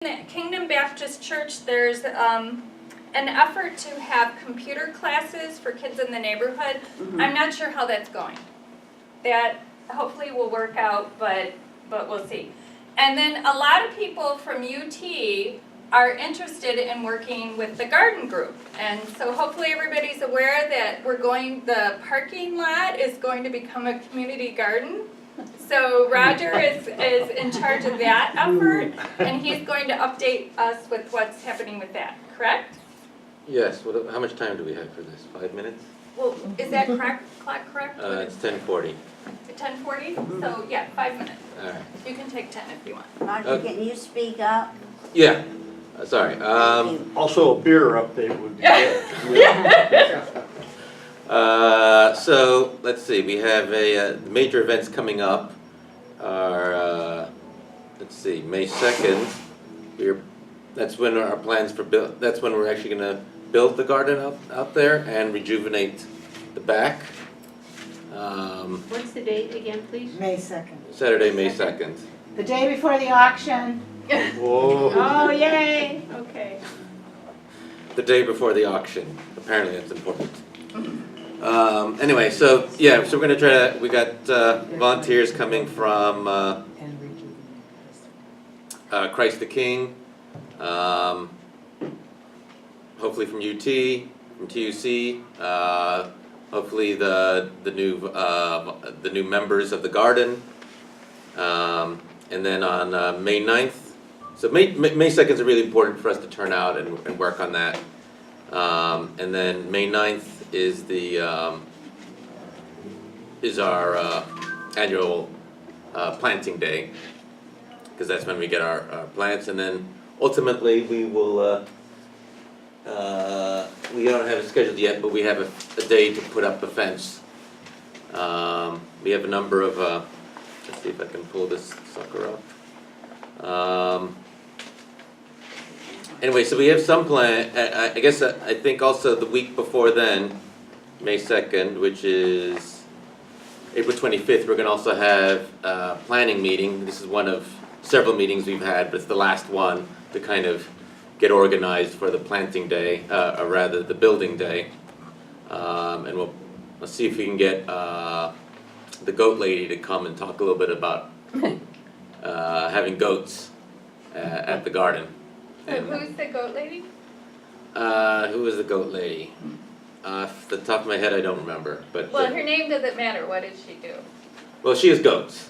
At Kingdom Baptist Church, there's an effort to have computer classes for kids in the neighborhood. I'm not sure how that's going. That hopefully will work out, but we'll see. And then a lot of people from UT are interested in working with the garden group. And so hopefully everybody's aware that the parking lot is going to become a community garden. So Roger is in charge of that effort, and he's going to update us with what's happening with that, correct? Yes, how much time do we have for this? 5 minutes? Well, is that clock correct? It's 10:40. 10:40? So yeah, 5 minutes. All right. You can take 10 if you want. Roger, can you speak up? Yeah, sorry. Thank you. Also, a beer update would be good. So let's see, we have the major events coming up are, let's see, May 2nd. That's when our plans for that's when we're actually going to build the garden out there and rejuvenate the back. What's the date again, please? May 2nd. Saturday, May 2nd. The day before the auction. Whoa. Oh, yay, okay. The day before the auction. Apparently that's important. Anyway, so yeah, so we're gonna try to, we got volunteers coming from Christ the King, hopefully from UT, from TUC, hopefully the new members of the garden, and then on May 9th. So May 2nd is really important for us to turn out and work on that. And then May 9th is our annual planting day, because that's when we get our plants, and then ultimately we will, we don't have it scheduled yet, but we have a day to put up a fence. We have a number of, let's see if I can pull this sucker up. Anyway, so we have some plan, I guess, I think also the week before then, May 2nd, which is April 25th, we're gonna also have a planning meeting. This is one of several meetings we've had, but it's the last one to kind of get organized for the planting day, or rather the building day. And let's see if we can get the goat lady to come and talk a little bit about having goats at the garden. So who's the goat lady? Who was the goat lady? Off the top of my head, I don't remember. But Well, her name doesn't matter. What did she do? well, she has goats.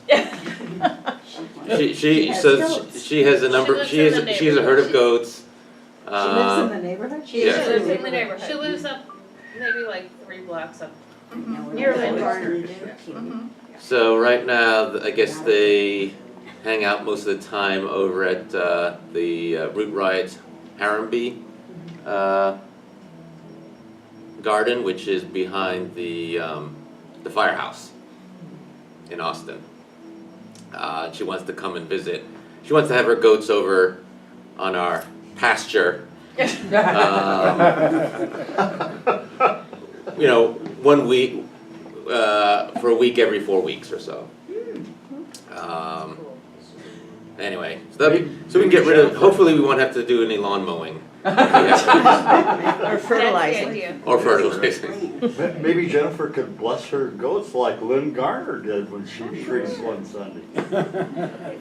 She has a number. She has a herd of goats. She lives in the neighborhood? She Yeah. She lives in the neighborhood. She lives up, maybe like 3 blocks up. You're Lynn. So right now, I guess they hang out most of the time over at the Root Riot Harambee garden, which is behind the firehouse in Austin. She wants to come and visit. She wants to have her goats over on our pasture. You know, 1 week, for a week every 4 weeks or so. Anyway, so we can get rid of, hopefully we won't have to do any lawn mowing. Or That's the fertilizing. idea. Or fertilizing. Maybe Jennifer could bless her goats like Lynn Garner did when she shrieked one Sunday.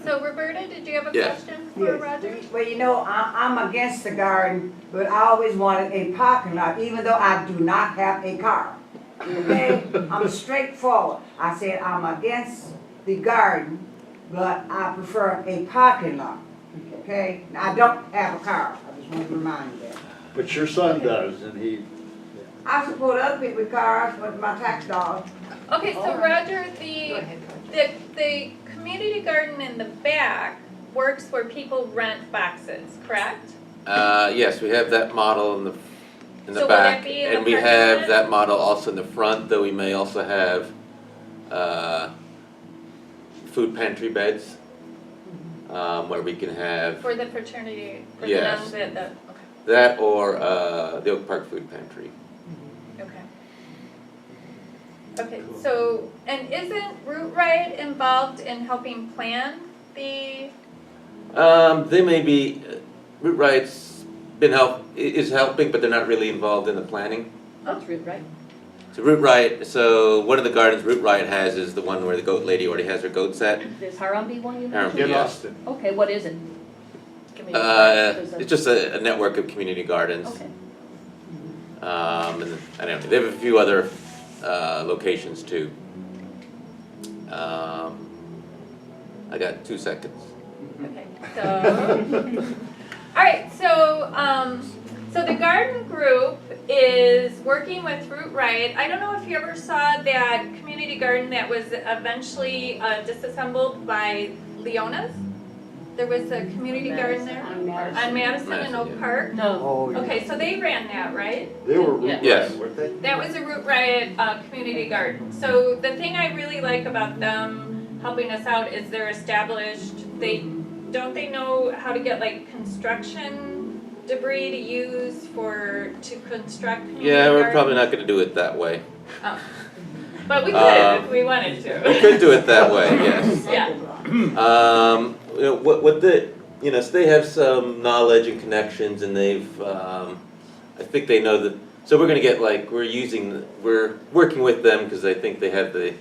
So Roberta, did you have a Yeah. question for Roger? Well, you know, I'm against the garden, but I always wanted a parking lot, even though I do not have a car. Okay? I'm straightforward. I said I'm against the garden, but I prefer a parking lot. Okay? I don't have a car. I just want to remind you that. But your son does, and he, I support other people with cars with my tax dollars. Okay, so Roger, the community garden in the back works where people rent boxes, correct? Yes, we have that model in the So will back, that be in the and we parking have lot? that model also in the front, though we may also have food pantry beds, where we can have For the fraternity, for the Yes. nuns at the, okay, that or the Oak Park Food Pantry. okay. Okay, so, and isn't Root Riot involved in helping plan the They may be, Root Right's is helping, but they're not really involved in the planning. That's rude, right? So Root Right, so one of the gardens Root Right has is the one where the goat lady already has her goat set. There's Harambee one you Harambee, mentioned? In yeah. Austin. Okay, what is it? Community gardens, It's just a network of community gardens. Okay. And I don't know, they have a few other locations too. I got 2 seconds. Okay, so, all right, so the garden group is working with Root Right. I don't know if you ever saw that community garden that was eventually disassembled by Leona's. There was a community garden there On Madison. on Madison and Oak yeah. Park. No. Oh, yeah. Okay, so they ran that, right? They were Yeah. Root Yes. Right, weren't they? That was a Root Riot community garden. So the thing I really like about them helping us out is they're established. They know how to get like construction debris to use to construct community Yeah, we're gardens? probably not gonna do it that way. Oh. But we could if we wanted We to. could do it that way, yes. Yeah. You know, what the, you know, so they have some knowledge and connections and they've, I think they know that, so we're gonna get like, we're working with them because I think they have the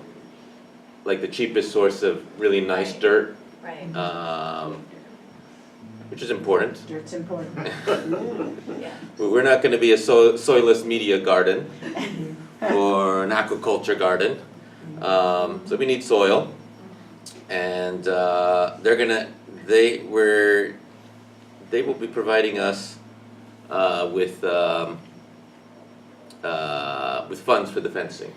cheapest source of really nice Right. dirt, Right. which is important. Dirt's important. Yeah. We're not gonna be a soilless media garden or an aquaculture garden. So we need soil. And they will be providing us with funds for the fencing.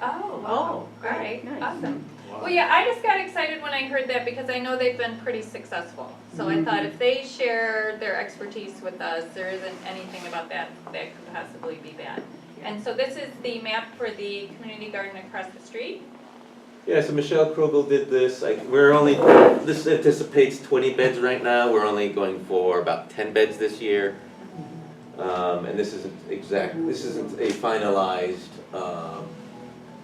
Oh. Oh, All right. nice. Awesome. Well, yeah, I just got excited when I heard that because I know they've been pretty successful. So I thought if they share their expertise with us, there isn't anything about that could possibly be bad. And so this is the map for the community garden across the street. Yeah, so Michelle Krogel did this. This anticipates 20 beds right now. We're only going for about 10 beds this year. And this isn't a finalized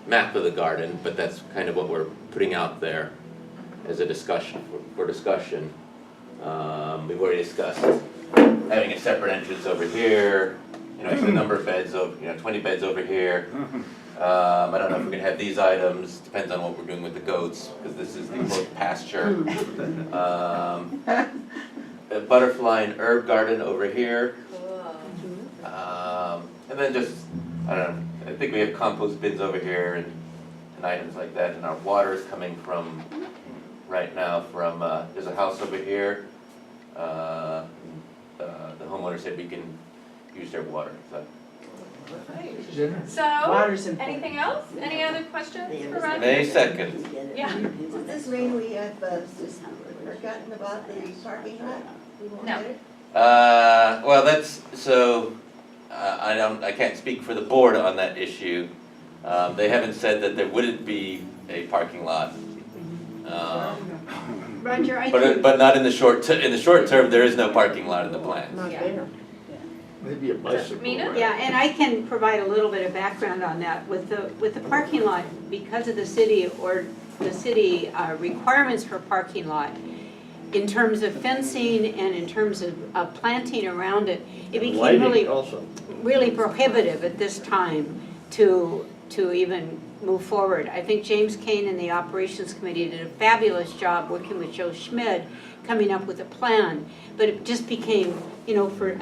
map of the garden, but that's kind of what we're putting out there as a discussion, for discussion. We've already discussed having a separate entrance over here, you know, a number of beds over, 20 beds over here. I don't know if we're gonna have these items, depends on what we're doing with the goats, because this is the goat pasture. A butterfly and herb garden over here. Cool. And then just, I don't know, I think we have compost bins over here and items like that, and our water is coming from, right now, from, there's a house over here. The homeowner said we can use their water, so. So, Water's important. anything else? Any other questions for Roger? May 2nd. Yeah. Does this mean we have forgotten about the parking lot? We won't No. get it? Well, that's, so, I can't speak for the board on that issue. They haven't said that there wouldn't be a parking lot. Roger, I think, But not in the short term, there is no parking lot in the plans. Not Yeah. there. Maybe a bicycle. Mina? rack. Yeah, and I can provide a little bit of background on that. With the parking lot, because of the city requirements for parking lot, in terms of fencing and in terms of planting around it, it became Lighting also. really prohibitive at this time to even move forward. I think James Kane and the Operations Committee did a fabulous job working with Joe Schmid, coming up with a plan. But it just became, I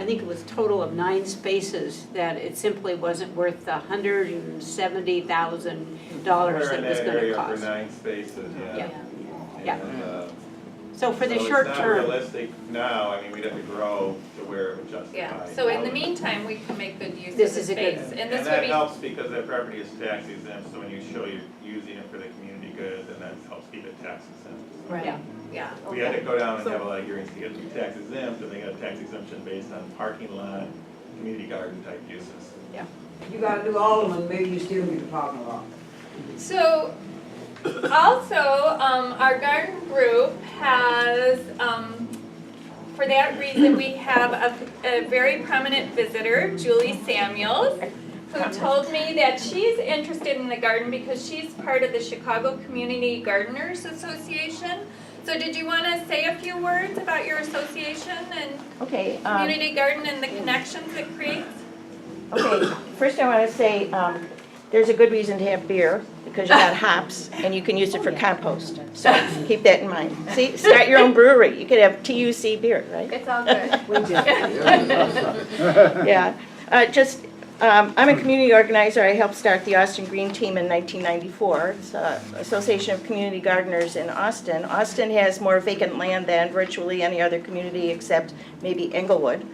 think it was a total of 9 spaces, that it simply wasn't worth the $170,000 that it was gonna cost. For 9 spaces, yeah. Yeah. And, So for the so short it's not term, realistic now, I mean, we'd have to grow to where it would justify. Yeah, so in the meantime, we can make good use of the This is a good- space. And And this would that be, helps because that property is tax exempt, so when you show you're using it for the community good, then that helps keep it tax exempt. yeah. yeah. We had to go down and have a lot of hearings to get it tax exempt, and they got a tax exemption based on parking lot, community garden type uses. You gotta do all of them, maybe you still get the parking lot. So, also, our garden group has, for that reason, we have a very prominent visitor, Julie Samuels, who told me that she's interested in the garden because she's part of the Chicago Community Gardeners Association. So did you want to say a few words about your association and Okay, community garden and the connections it creates? okay, first I want to say, there's a good reason to have beer, because you got hops, and you can use it for compost. So keep that in mind. See, start your own brewery. You could have TUC beer, right? It's all good. We do. Yeah, I'm a community organizer. I helped start the Austin Green Team in 1994. It's an Association of Community Gardeners in Austin. Austin has more vacant land than virtually any other community except maybe Englewood.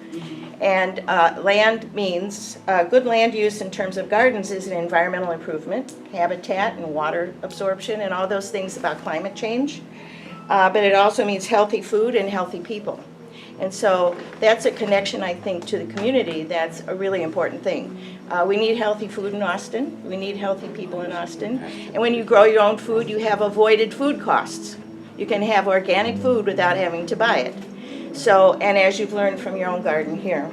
And land means, good land use in terms of gardens is an environmental improvement, habitat and water absorption and all those things about climate change. But it also means healthy food and healthy people. And so that's a connection, I think, to the community that's a really important thing. We need healthy food in Austin. We need healthy people in Austin. And when you grow your own food, you have avoided food costs. You can have organic food without having to buy it. So, and as you've learned from your own garden here.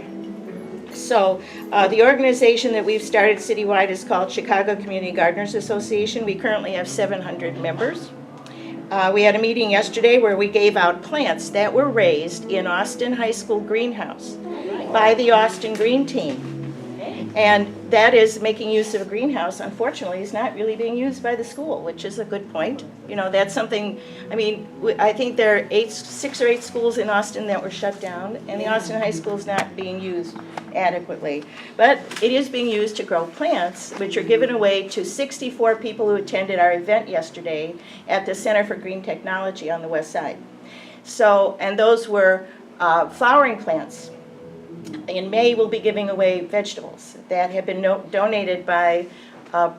So the organization that we've started citywide is called Chicago Community Gardeners Association. We currently have 700 members. We had a meeting yesterday where we gave out plants that were raised in Austin High School greenhouse by the Austin Green Team. And that is making use of a greenhouse, unfortunately, is not really being used by the school, which is a good point. You know, that's something, I mean, I think there are 6 or 8 schools in Austin that were shut down, and the Austin High School is not being used adequately. But it is being used to grow plants, which are given away to 64 people who attended our event yesterday at the Center for Green Technology on the west side. So, and those were flowering plants. In May, we'll be giving away vegetables that have been donated by a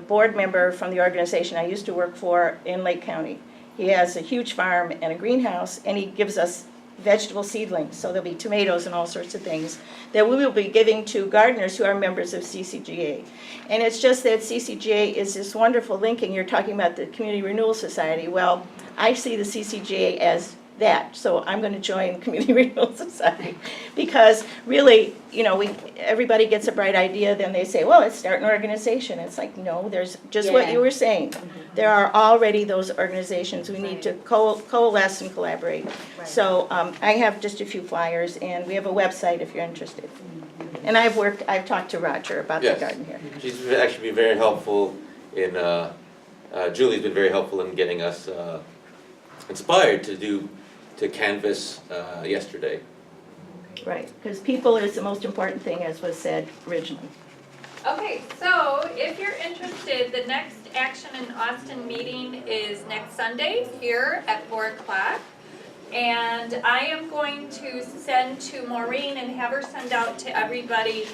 board member from the organization I used to work for in Lake County. He has a huge farm and a greenhouse, and he gives us vegetable seedlings, so there'll be tomatoes and all sorts of things that we will be giving to gardeners who are members of CCGA. And it's just that CCGA is this wonderful linking. You're talking about the Community Renewal Society. Well, I see the CCGA as that, so I'm going to join Community Renewal Society because really, you know, everybody gets a bright idea, then they say, well, let's start an organization. It's like, no, there's just what you were saying. There are already those organizations. We need to coalesce and collaborate. So I have just a few flyers, and we have a website if you're interested. And I've talked to Roger about the garden here. She's actually been very helpful in, Julie's been very helpful in getting us inspired to canvas yesterday. Right, because people is the most important thing, as was said originally. Okay, so if you're interested, the next Action in Austin meeting is next Sunday here at 4 o'clock. And I am going to send to Maureen and have her send out to everybody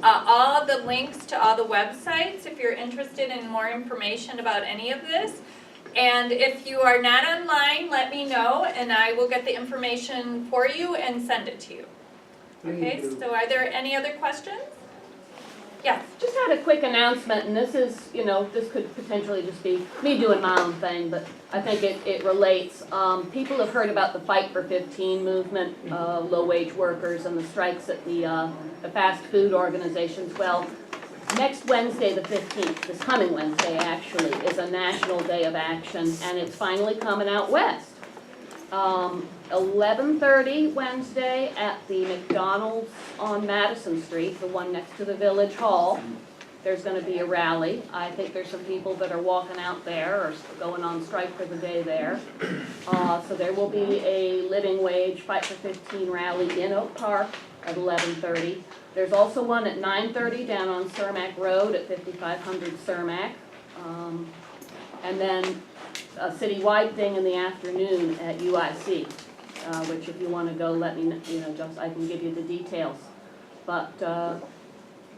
all the links to all the websites if you're interested in more information about any of this. And if you are not online, let me know and I will get the information for you and send it to you. Okay, so are there any other questions? Yes. Just had a quick announcement, and this is, you know, this could potentially just be me doing my own thing, but I think it relates. People have heard about the Fight for 15 movement, low-wage workers and the strikes at the fast food organizations. Well, next Wednesday, the 15th, this coming Wednesday actually, is a national day of action, and it's finally coming out west. 11:30 Wednesday at the McDonald's on Madison Street, the one next to the Village Hall. There's going to be a rally. I think there's some people that are walking out there or going on strike for the day there. So there will be a living wage Fight for 15 rally in Oak Park at 11:30. There's also one at 9:30 down on Cermak Road at 5500 Cermak. And then a citywide thing in the afternoon at UIC, which if you want to go, let me know, just I can give you the details. But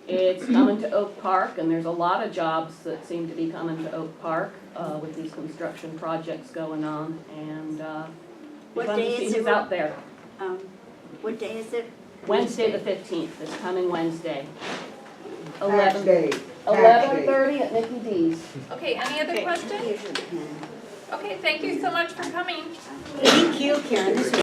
it's coming to Oak Park, and there's a lot of jobs that seem to be coming to Oak Park with these construction projects going on, and What fun day to see is who's it? out there. What day is it? Wednesday the 15th, this coming Wednesday. Tax day. 11:30 at Nikki D's. Okay, any other questions? Okay, thank you so much for coming. Thank you, Karen. This was